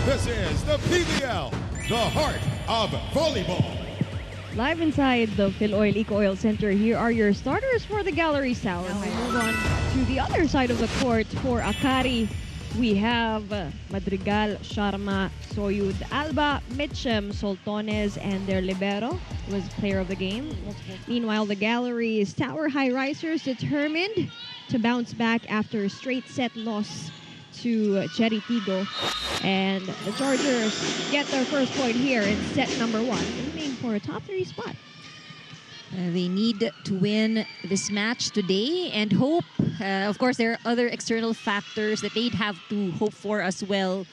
This is the PVL, the heart of volleyball. Live inside the Phil Oil Eco Oil Center, here are your starters for the Galeries Tower. Now we move on to the other side of the court for Akari. We have Madrigal, Sharma, Soyud, Alba, Mitchum, Soltones, and their libero was player of the game. Meanwhile, the Galeries Tower Highrisers determined to bounce back after a straight set loss to Cherry Tigo. And the Chargers get their first point here in set number 1, aiming for a top 3 spot. They need to win this match today and hope. Of course, there are other external factors that they'd have to hope for as well.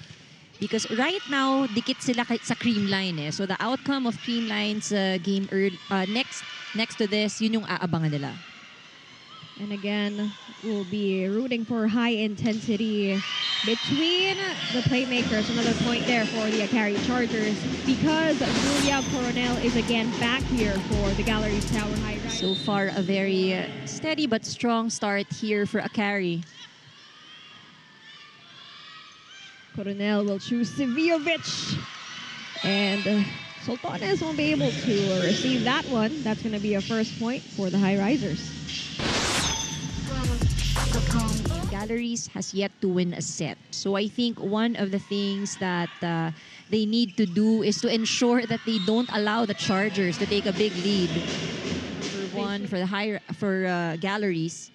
Because right now, dikit sila sa Creamline eh. So the outcome of Creamline's game next to this, yun yung aabangan nila. And again, we'll be rooting for high intensity between the playmakers. Another point there for the Akari Chargers because Julia Coronel is again back here for the Galeries Tower Highrisers. So far, a very steady but strong start here for Akari. Coronel will choose Sivijovic. And Soltones won't be able to receive that one. That's going to be a first point for the Highrisers. Galeries has yet to win a set. So I think one of the things that they need to do is to ensure that they don't allow the Chargers to take a big lead. Number 1 for Galeries.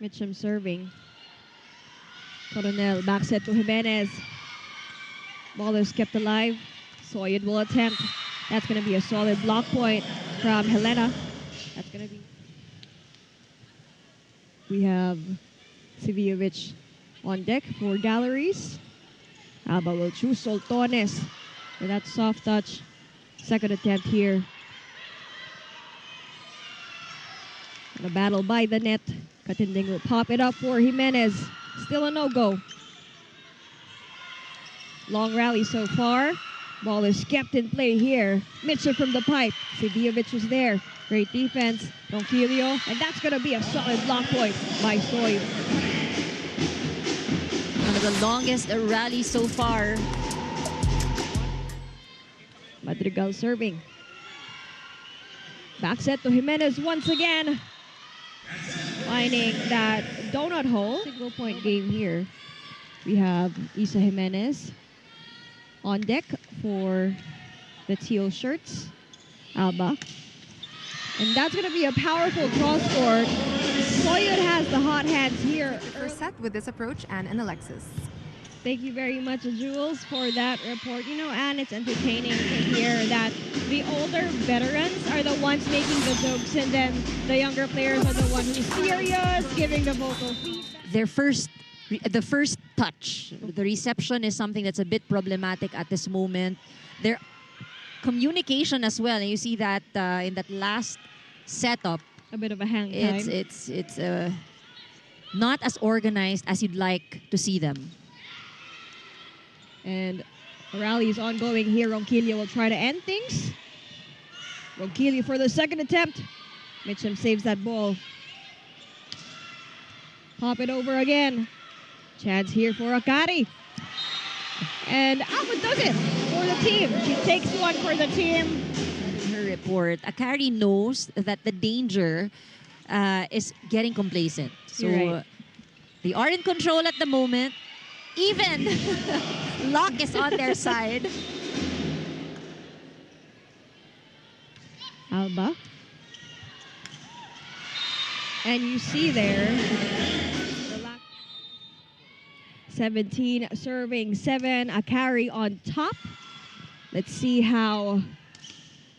Mitchum serving. Coronel back set to Jimenez. Ball is kept alive. Soyud will attempt. That's going to be a solid block point from Helena. That's going to be... We have Sivijovic on deck for Galeries. Alba will choose Soltones with that soft touch. Second attempt here. And a battle by the net. Katinding will pop it up for Jimenez. Still a no-go. Long rally so far. Ball is kept in play here. Mitchell from the pipe. Sivijovic was there. Great defense. Ronquillo. And that's going to be a solid block point by Soyud. One of the longest rallies so far. Madrigal serving. Back set to Jimenez once again. Finding that donut hole. Single point game here. We have Isa Jimenez on deck for the teal shirts. Alba. And that's going to be a powerful cross court. Soyud has the hot hands here. First set with this approach, Anne and Alexis. Thank you very much, Jules, for that report. You know, Anne, it's entertaining to hear that the older veterans are the ones making the jokes and then the younger players are the ones who's serious, giving the vocal feedback. The first touch, the reception is something that's a bit problematic at this moment. Their communication as well, and you see that in that last setup, a bit of a hang time. It's not as organized as you'd like to see them. And the rally is ongoing here. Ronquillo will try to end things. Ronquillo for the second attempt. Mitchum saves that ball. Pop it over again. Chance here for Akari. And Alba does it for the team. She takes one for the team. In her report, Akari knows that the danger is getting complacent. So right. They are in control at the moment. Even luck is on their side. Alba. And you see there, 17 serving 7, Akari on top. Let's see how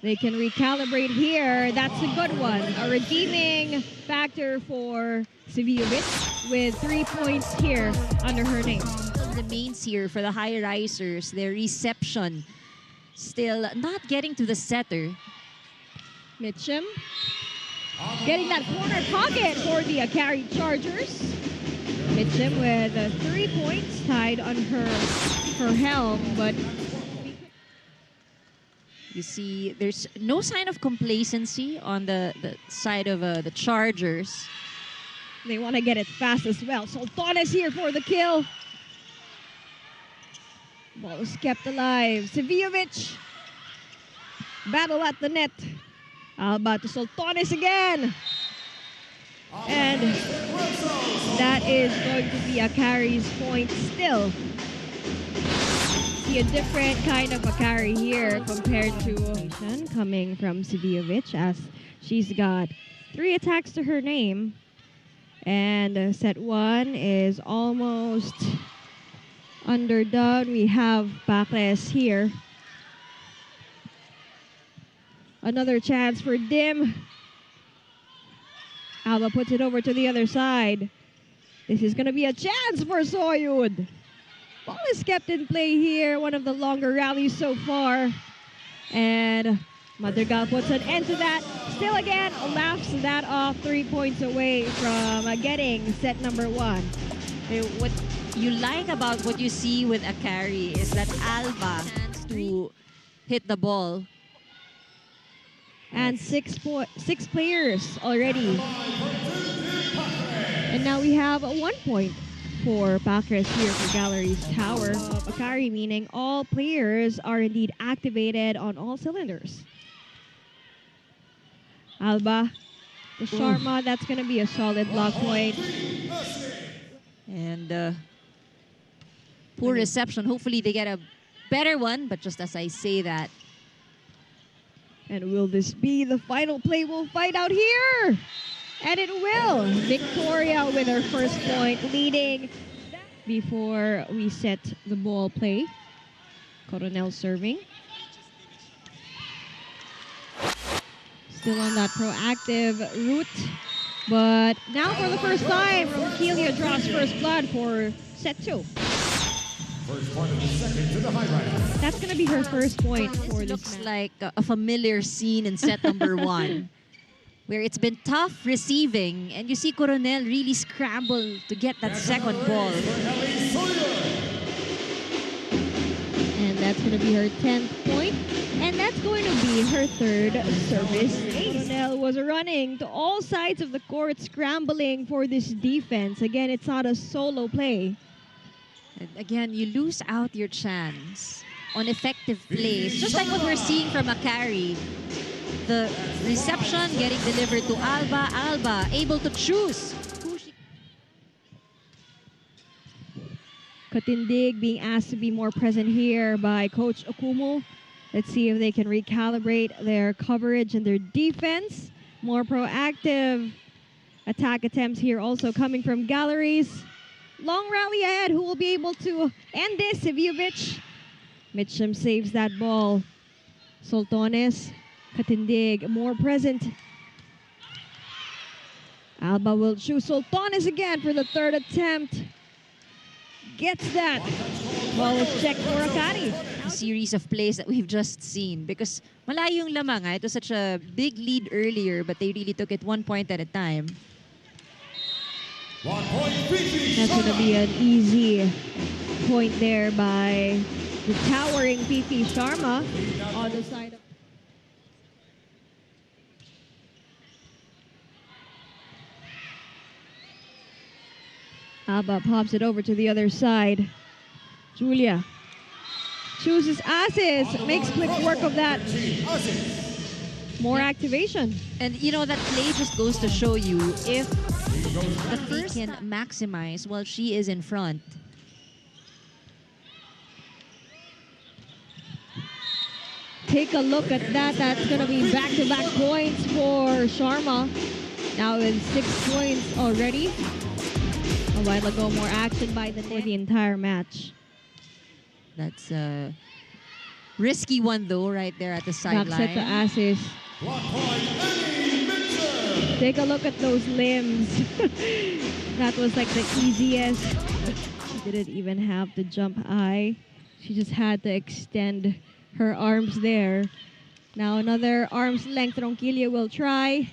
they can recalibrate here. That's a good one. A redeeming factor for Sivijovic with 3 points here under her name. The mains here for the Highrisers, their reception still not getting to the setter. Mitchum getting that corner pocket for the Akari Chargers. Mitchum with 3 points tied on her helm, but you see there's no sign of complacency on the side of the Chargers. They want to get it fast as well. Soltones here for the kill. Ball is kept alive. Sevijovic. Battle at the net. Alba to Sultanes again. And that is going to be Akari's point still. See a different kind of Akari here compared to coming from Sevijovic, as she's got 3 attacks to her name. And set 1 is almost underdone. We have Pacres here. Another chance for Dim. Alba puts it over to the other side. This is going to be a chance for Soyud. Ball is kept in play here. One of the longer rallies so far. And Madrigal puts an end to that. Still again, laughs that off. 3 points away from getting set number 1. What you like about what you see with Akari is that Alba chance to hit the ball. And 6 players already. And now we have 1 point for Pacres here for Galeries Tower. Akari, meaning all players are indeed activated on all cylinders. Alba, the Sharma, that's going to be a solid block point. And poor reception. Hopefully they get a better one, but just as I say that. And will this be the final play? We'll find out here. And it will. Victoria with her first point, leading before we set the ball play. Coronel serving. Still on that proactive route. But now for the first time, Ronquillo draws first blood for set 2. First point of the second to the Highrisers. That's going to be her first point for this Looks match. like a familiar scene in set number 1, where it's been tough receiving, and you see Coronel really scramble to get that second ball. And that's going to be her 10th point. And that's going to be her 3rd service ace. Coronel was running to all sides of the court, scrambling for this defense. Again, it's not a solo play. And again, you lose out your chance on effective plays. Just like what we're seeing from Akari. The reception getting delivered to Alba. Alba able to choose who she... Katindig being asked to be more present here by Coach Okumu. Let's see if they can recalibrate their coverage and their defense. More proactive attack attempts here also coming from Galleries. Long rally ahead. Who will be able to end this? Sevijovic. Mitchum saves that ball. Sultanes. Katindig more present. Alba will choose Sultanes again for the 3rd attempt. Gets that. Ball is checked for Akari. A series of plays that we've just seen, because malayo yung lamang. It was such a big lead earlier, but they really took it 1 point at a time. 1 point, PP That's going to be an easy point there by the towering PP Sharma on the side of... Alba pops it over to the other side. Julia chooses Asis, makes quick work of that. More activation. And you know, that play just goes to show you if the first can maximize while she is in front. Take a look at that. That's going to be back-to-back points for Sharma. Now with 6 points already. A while ago, more action by the net the entire match. That's a risky one though, right there at the Back set to sideline. Asis. 1 point, Annie Mitchell. Take a look at those limbs. That was like the easiest. She didn't even have to jump high. She just had to extend her arms there. Now another arm's length Ronquillo will try.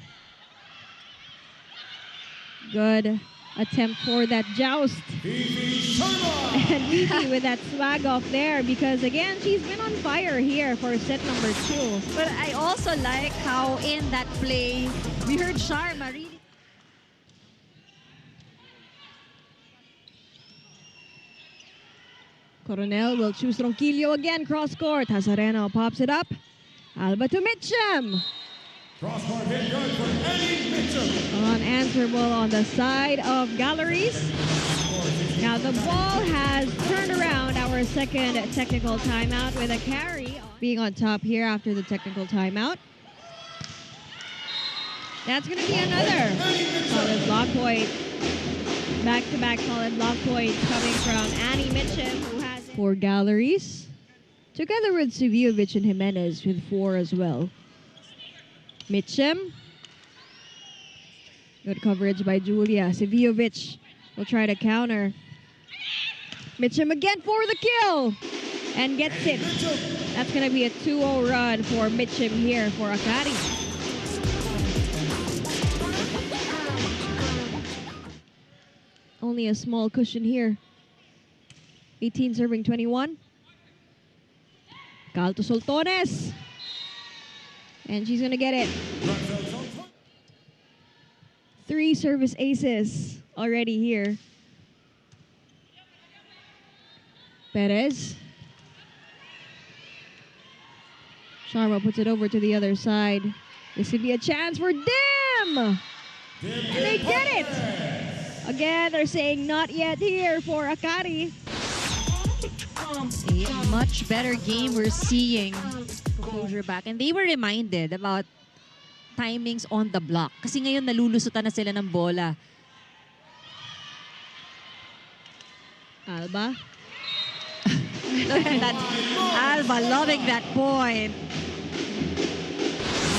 Good attempt for that joust. And Vivi with that swag off there, because again, she's been on fire here for set number 2. But I also like how in that play, we heard Sharma really... Coronel will choose Ronquillo again, cross court. Hazareno pops it up. Alba to Mitchum. Cross-court hit good for Eddie Mitchum. Unanswerable on the side of Galleries. Now the ball has turned around, our second technical timeout with Akari being on top here after the technical timeout. That's going to be another solid block point. Back-to-back solid block points coming from Annie Mitchum, who has 4 Galleries, together with Seviovic and Jimenez with 4 as well. Mitchum. Good coverage by Julia. Seviovic will try to counter. Mitchum again for the kill and gets it. That's going to be a 2-0 run for Mitchum here for Akari. Only a small cushion here. 18 serving 21. Cal to Soltones. And she's going to get it. 3 service aces already here. Perez. Sharma puts it over to the other side. This could be a chance for Dim! And they get it! Again, they're saying not yet here for Akari. A much better game we're seeing. Composure back. And they were reminded about timings on the block. Kasi ngayon nalulusutan na sila ng bola. Alba. Look at that. Alba loving that point.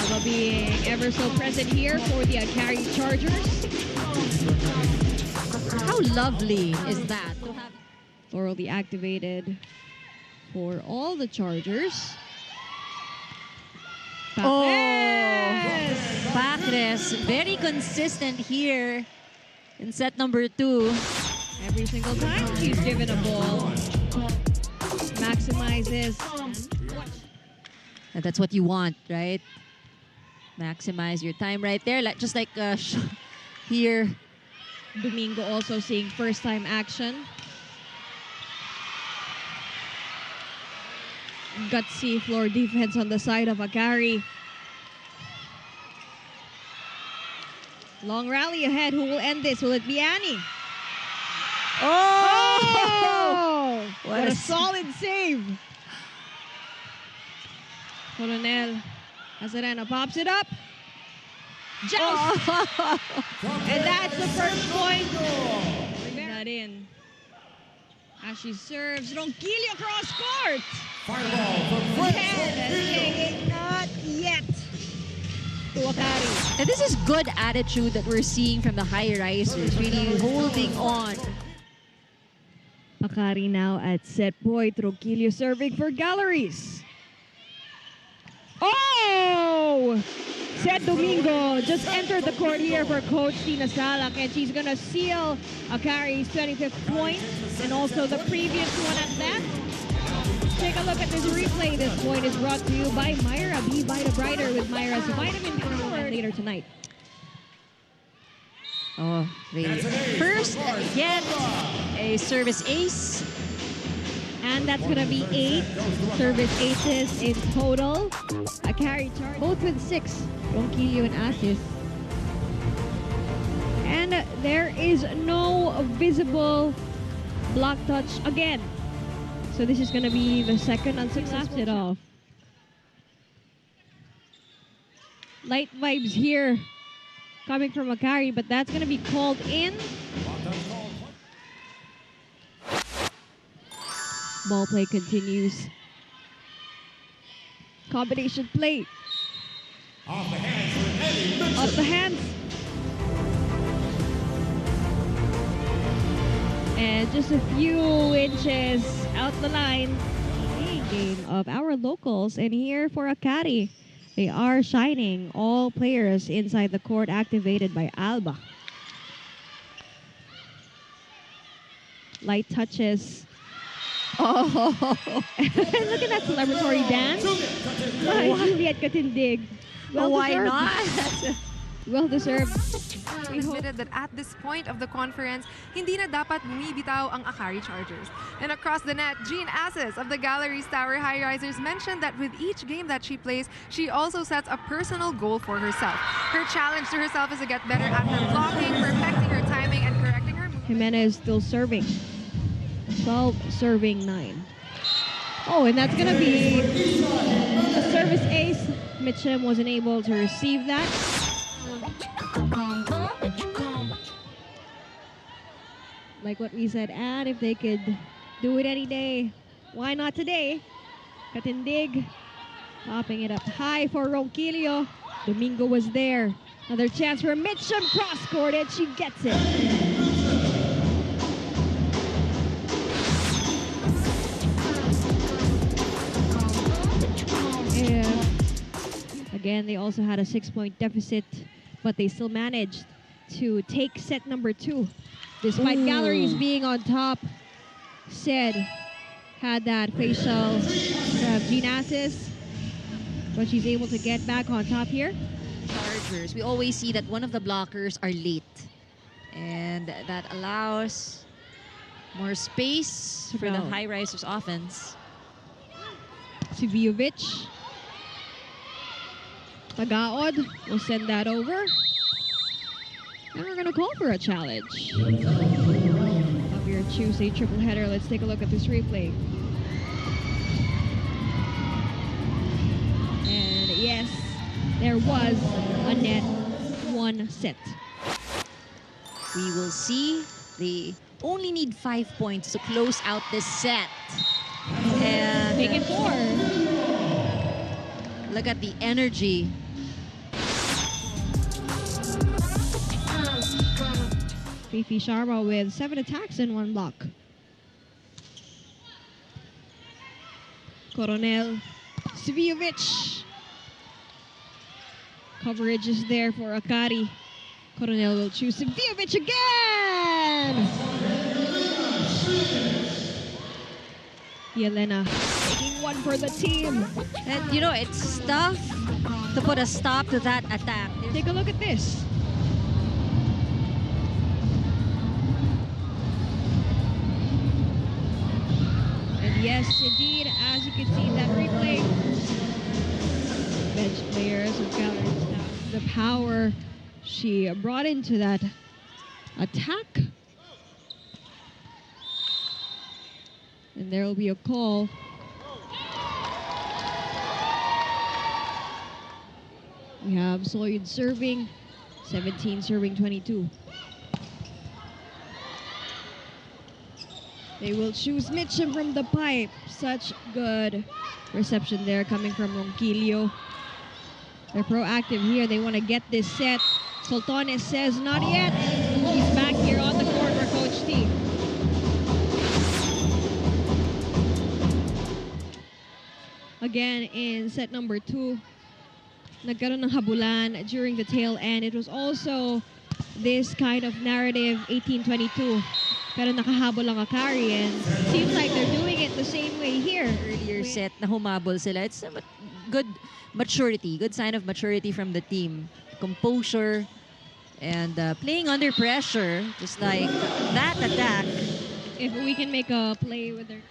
Alba being ever so present here for the Akari Chargers. How lovely is that? Thoroughly activated for all the Chargers. Oh, Pacres, very consistent here in set number 2. Every single time she's given a ball, maximizes. And that's what you want, right? Maximize your time right there, just like here. Domingo also seeing first-time action. Gutsy floor defense on the side of Akari. Long rally ahead. Who will end this? Will it be Annie? Oh! What a solid save. Coronel Hazareno pops it up. Joust! And that's the first point. Bring that in. As she serves, Ronquillo cross court. Fireball from And not yet to Akari. And this is good attitude that we're seeing from the Highrisers, really holding on. Akari now at set point. Ronquillo serving for Galleries. Oh! Seth Domingo just entered the court here for Coach Tina Salak, and she's going to seal Akari's 25th point and also the previous one at that. Take a look at this replay. This point is brought to you by Myra. Be Vita Brighter with Myra's Vitamin Power later tonight. Oh, they first get a service ace. And that's going to be 8 service aces in total. Akari Chargers, both with 6. Ronquillo and assists. And there is no visible block touch again. So this is going to be the second unsuccessful it off. Light vibes here coming from Akari, but that's going to be called in. Ball play continues. Combination play. Off the hands for Eddie Mitchum. Off the hands. And just a few inches out the line. Game of our locals. And here for Akari, they are shining. All players inside the court activated by Alba. Light touches. Oh, look at that celebratory dance. Juliet Katindig. Well Why deserved. not? Well deserved. We hope. Admitted that at this point of the conference, hindi na dapat bumibitaw ang Akari Chargers. And across the net, Jean Assis of the Galeries Tower Highrisers mentioned that with each game that she plays, she also sets a personal goal for herself. Her challenge to herself is to get better at her blocking, perfecting her timing, and correcting her movement. Jimenez still serving. 12 serving 9. Oh, and that's gonna be a service ace. Mitchum wasn't able to receive that. Like what we said, and if they could do it any day, why not today? Katindig, popping it up high for Ronquillo. Domingo was there. Another chance for Mitchum, cross-courted, she gets it. And again, they also had a 6-point deficit, but they still managed to take set number 2. Despite Galleries being on top, Said had that facial gymnasis, but she's able to get back on top here. Chargers, we always see that one of the blockers are late. And that allows more space for the Highrisers offense. Sivijovic. Tagaod will send that over. And we're going to call for a challenge. Of your Tuesday triple header, let's take a look at this replay. And yes, there was a net 1 set. We will see. They only need 5 points to close out this set. And Make it 4. look at the energy. Fifi Sharma with 7 attacks and 1 block. Coronel Sivijovic. Coverage is there for Akari. Coronel will choose Sivijovic again! Yelena taking 1 for the team. And you know, it's tough to put a stop to that attack. Take a look at this. And yes, indeed, as you can see in that replay, bench players of Galeries Tower, the power she brought into that attack. And there will be a call. We have Soyud serving, 17 serving 22. They will choose Mitchum from the pipe. Such good reception there coming from Ronquillo. They're proactive here. They want to get this set. Soltones says not yet. He's back here on the court for Coach T. Again, in set number 2, nagkaroon ng habulan during the tail end. It was also this kind of narrative, 18-22. Pero nakahabol ang Akari, and seems like they're doing it the same way here. Earlier set na humabol sila. It's a good maturity, good sign of maturity from the team. Composure and playing under pressure, just like that attack. If we can make a play with their...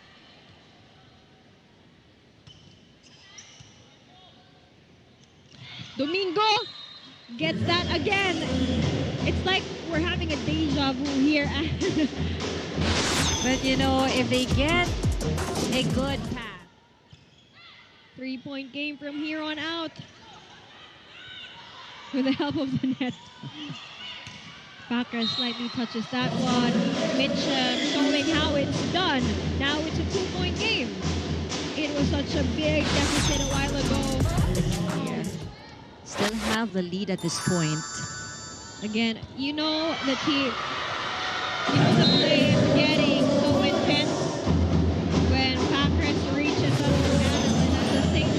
Domingo gets that again. It's like we're having a deja vu here. But you know, if they get a good pass. 3-point game from here on out. With the help of the net. Packer slightly touches that one. Mitchum showing how it's done. Now it's a 2-point game. It was such a big deficit a while ago. Yeah. Still have the lead at this point. Again, you know the team, the play is getting so intense when Packers reaches up and at the same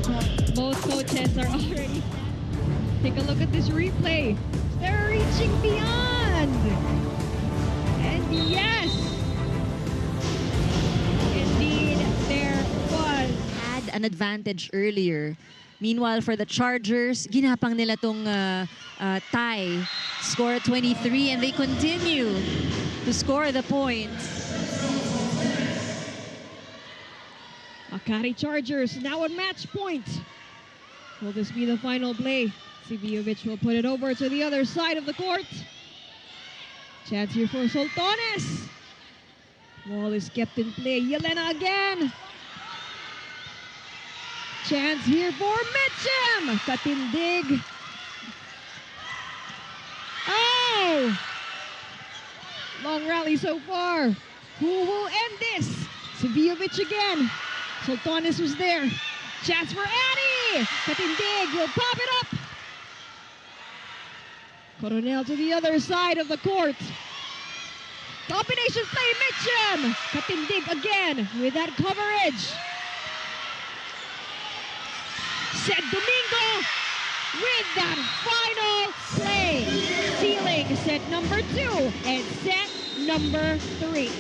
time. Both coaches are already. Take a look at this replay. They're reaching beyond. And yes, indeed, there was. Had an advantage earlier. Meanwhile, for the Chargers, ginapang nila tong tie. Score at 23 and they continue to score the points. Akari Chargers now at match point. Will this be the final play? Sibijovic will put it over to the other side of the court. Chance here for Soltones. Ball is kept in play. Yelena again. Chance here for Mitchum. Katindig. Oh! Long rally so far. Who will end this? Sibijovic again. Soltones was there. Chance for Annie. Katindig will pop it up. Coronel to the other side of the court. Combination play, Mitchum. Katindig again with that coverage. Set Domingo with that final play. Sealing set number 2 and set number 3.